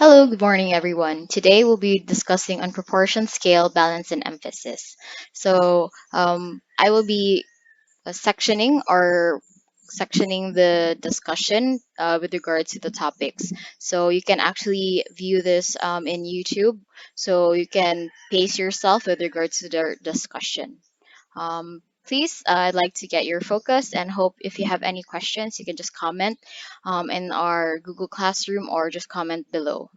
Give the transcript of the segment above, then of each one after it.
Hello, good morning, everyone. Today we'll be discussing on proportion, scale, balance, and emphasis. I will be sectioning the discussion with regards to the topics. So you can actually view this in YouTube. So you can pace yourself with regards to the discussion. Please, I'd like to get your focus and hope if you have any questions, you can just comment in our Google Classroom or just comment below.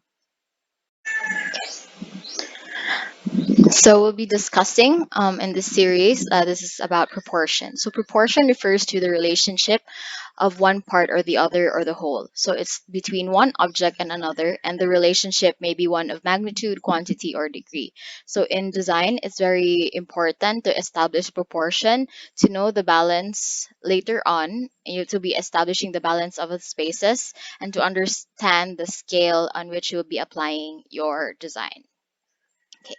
So we'll be discussing in this series. This is about proportion. So proportion refers to the relationship of one part or the other or the whole. So it's between one object and another, and the relationship may be one of magnitude, quantity, or degree. So in design, it's very important to establish proportion to know the balance later on. You to be establishing the balance of the spaces and to understand the scale on which you will be applying your design. Okay.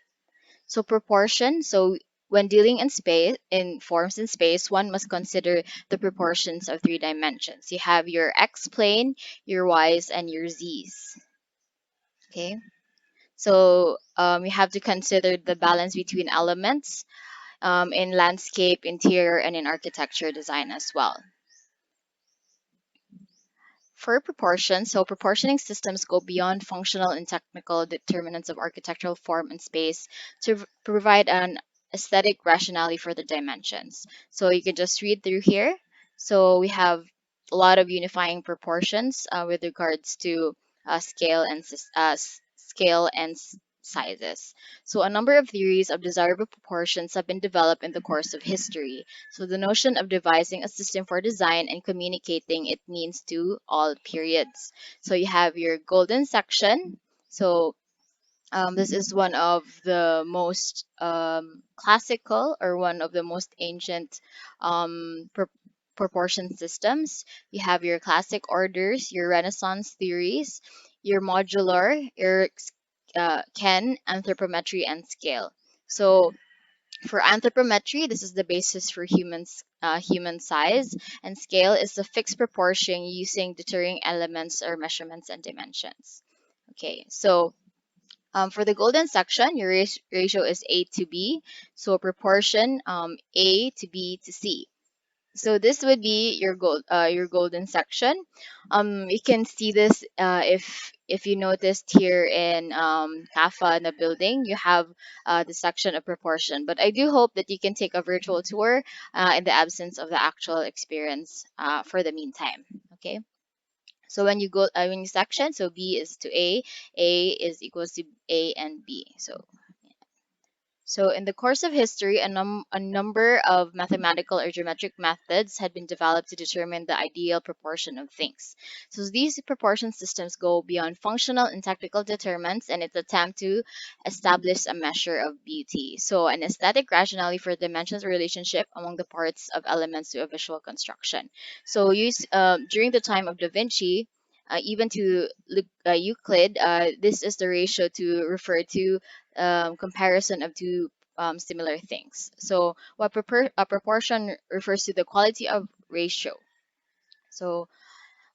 So proportion. So when dealing in space, in forms in space, one must consider the proportions of three dimensions. You have your x plane, your y's, and your z's. Okay. So you have to consider the balance between elements in landscape, interior, and in architecture design as well. For proportion, so proportioning systems go beyond functional and technical determinants of architectural form and space to provide an aesthetic rationality for the dimensions. So you can just read through here. So we have a lot of unifying proportions with regards to scale and sizes. So a number of theories of desirable proportions have been developed in the course of history. So the notion of devising a system for design and communicating it means to all periods. So you have your golden section. So this is one of the most classical or one of the most ancient proportion systems. You have your classic orders, your Renaissance theories, your modular, your Ken, anthropometry, and scale. So for anthropometry, this is the basis for human size, and scale is the fixed proportion using deterring elements or measurements and dimensions. Okay, so for the golden section, your ratio is A to B, so proportion A to B to C. So this would be your golden section. You can see this if you noticed here in CAFA in the building, you have the section of proportion. But I do hope that you can take a virtual tour in the absence of the actual experience for the meantime. Okay. So when you section, so B is to A is equals to A and B. So, in the course of history, a number of mathematical or geometric methods had been developed to determine the ideal proportion of things. So, these proportion systems go beyond functional and technical determinants and its attempt to establish a measure of beauty. So, an aesthetic rationality for dimensions relationship among the parts of elements to a visual construction. So, during the time of Da Vinci, even to Euclid, this is the ratio to refer to comparison of two similar things. So, a proportion refers to the quality of ratio. So,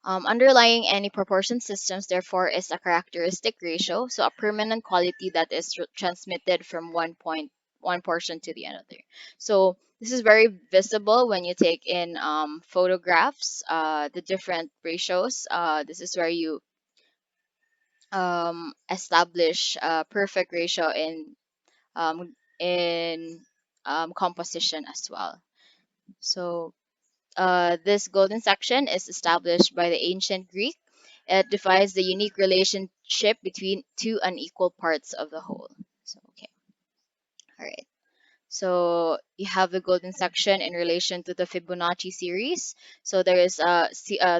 underlying any proportion systems, therefore, is a characteristic ratio, so a permanent quality that is transmitted from one portion to the another. So, this is very visible when you take in photographs, the different ratios. This is where you establish a perfect ratio in composition as well. So this golden section is established by the ancient Greek. It defines the unique relationship between two unequal parts of the whole. So okay, all right. So you have the golden section in relation to the Fibonacci series. So there is the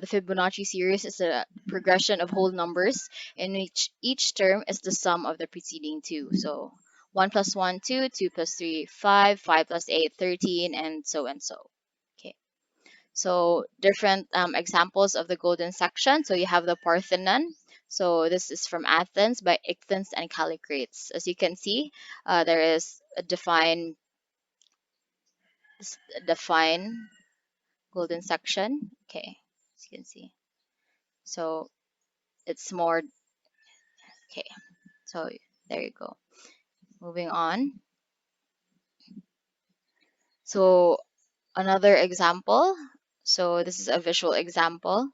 Fibonacci series is a progression of whole numbers in which each term is the sum of the preceding two. So 1 plus 1, 2, 2 plus 3, 5, 5 plus 8, 13, and so and so. Okay. So different examples of the golden section. So you have the Parthenon. So this is from Athens by Ichthus and Callicrates. As you can see, there is a define golden section. Okay, as you can see. So it's more Okay, so there you go. Moving on. So another example. So this is a visual example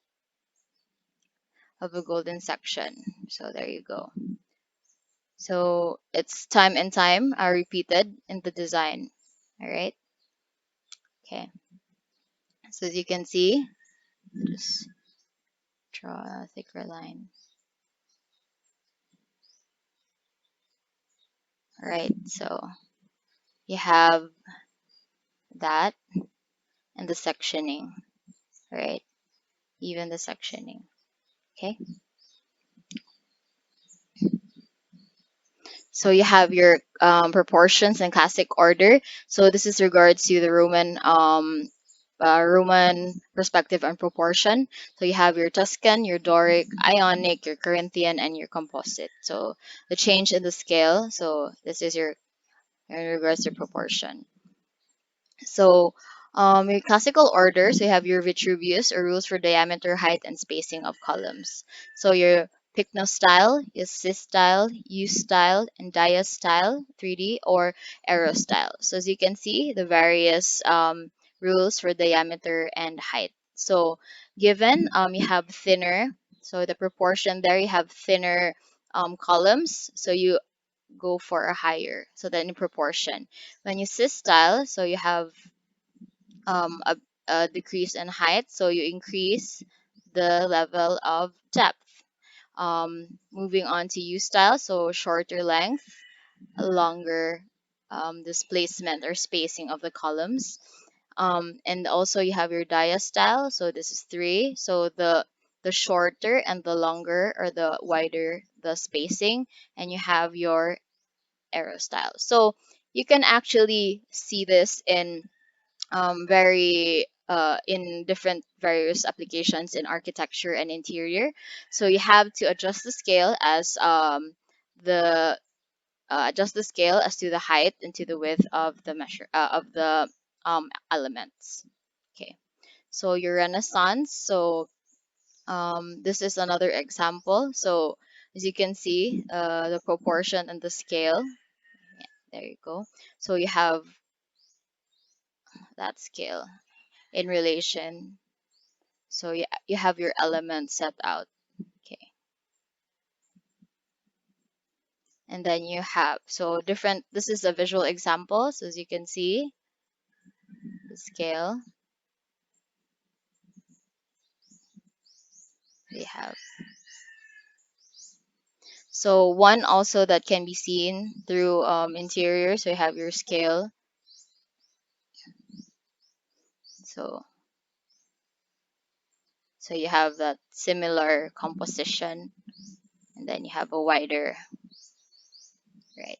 of a golden section. So there you go. So it's time and time are repeated in the design. All right. Okay. So as you can see, just draw a thicker line. All right. So you have that and the sectioning. All right. Even the sectioning. Okay. So you have your proportions and classic order. So this is regards to the Roman perspective and proportion. So you have your Tuscan, your Doric, Ionic, your Corinthian, and your composite. So the change in the scale. So this is your in regards to proportion. So, your classical order, so you have your Vitruvius or rules for diameter, height, and spacing of columns. So your pycnostyle, your systyle, U-style, and diastyle, 3D, or aerostyle. So as you can see, the various rules for diameter and height. So given you have thinner, so the proportion there you have thinner columns, so you go for a higher, so then in proportion. When you systyle, so you have um, a, a decrease in height, so you increase the level of depth. Moving on to U style, so shorter length, longer displacement or spacing of the columns. And also you have your diastyle, so this is 3. So the shorter and the longer or the wider the spacing, and you have your aerostyle. So you can actually see this in different various applications in architecture and interior. So you have to adjust the scale the adjust the scale as to the height and to the width of the measure of the elements. Okay, so your Renaissance. So this is another example. So as you can see, the proportion and the scale. There you go. So you have that scale in relation. So you have your elements set out. Okay. And then you have, so different, this is a visual example. So as you can see, the scale we have. So one also that can be seen through interior. So you have your scale. So so you have that similar composition, and then you have a wider, right?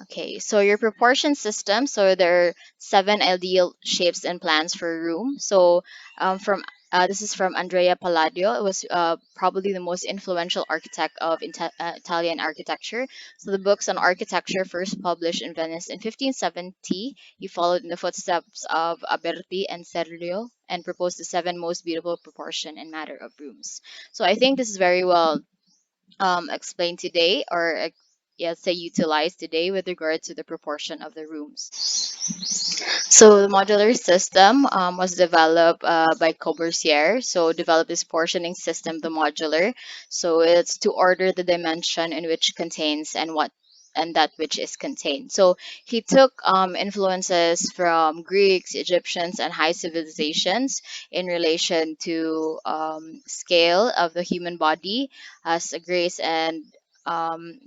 Okay, so your proportion system, so there are 7 ideal shapes and plans for a room. So from this is from Andrea Palladio. It was probably the most influential architect of Italian architecture. So the books on architecture, first published in Venice in 1570, he followed in the footsteps of Alberti and Serlio and proposed the 7 most beautiful proportion and matter of rooms. So I think this is very well explained today, or yeah, say utilized today with regard to the proportion of the rooms. So the modular system was developed by Corbusier. So developed this portioning system, the modular. So it's to order the dimension in which contains and that which is contained. So he took influences from Greeks, Egyptians, and high civilizations in relation to scale of the human body as a grace and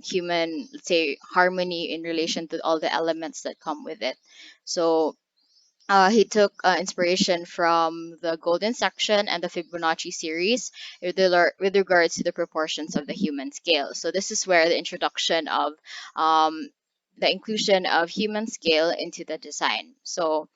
human, let's say, harmony in relation to all the elements that come with it. So he took inspiration from the Golden Section and the Fibonacci series with regards to the proportions of the human scale. So this is where the introduction of the inclusion of human scale into the design. So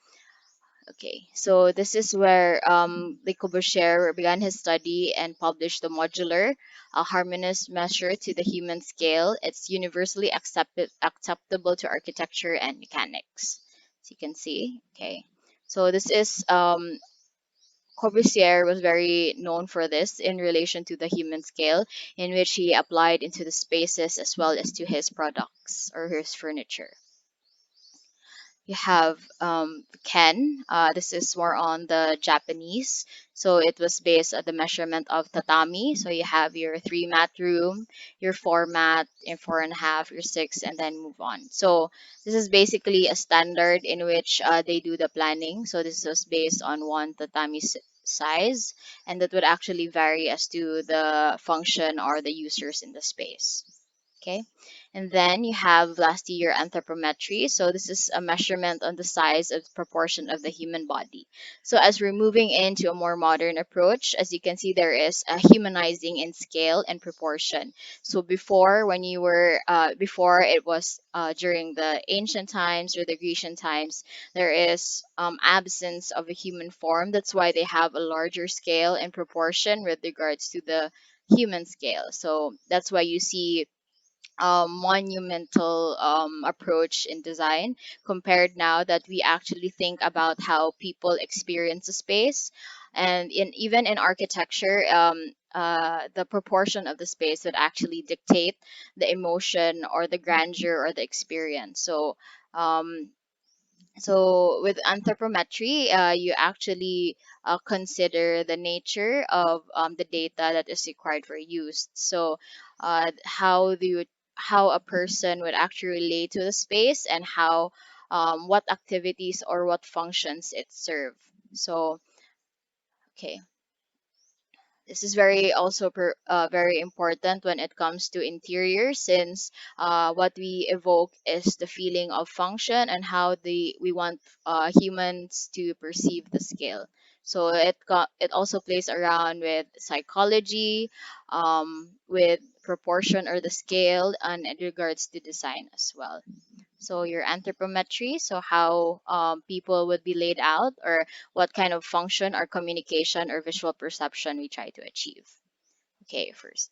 okay, so this is where Le Corbusier began his study and published the modular, a harmonious measure to the human scale. It's universally acceptable to architecture and mechanics. As you can see, okay. So this is Corbusier was very known for this in relation to the human scale, in which he applied into the spaces as well as to his products or his furniture. You have Ken. This is more on the Japanese. So it was based on the measurement of tatami. So you have your three mat room, your four mat, and four and a half, your six, and then move on. So this is basically a standard in which they do the planning. So this was based on one tatami size, and that would actually vary as to the function or the users in the space. Okay. And then you have lastly your anthropometry. So this is a measurement on the size of proportion of the human body. So as we're moving into a more modern approach, as you can see, there is a humanizing in scale and proportion. So before, when you were before it was during the ancient times or the Grecian times, there is absence of a human form. That's why they have a larger scale and proportion with regards to the human scale. So that's why you see monumental approach in design compared now that we actually think about how people experience a space, and in even in architecture, the proportion of the space would actually dictate the emotion or the grandeur or the experience. Um, so with anthropometry, you actually consider the nature of the data that is required for use. So how do you, how a person would actually relate to the space, and how what activities or what functions it serve. So okay, this is very also very important when it comes to interior, since what we evoke is the feeling of function and how we want humans to perceive the scale. So it also plays around with psychology, with proportion or the scale, and in regards to design as well. So your anthropometry, so how people would be laid out, or what kind of function or communication or visual perception we try to achieve. Okay, first.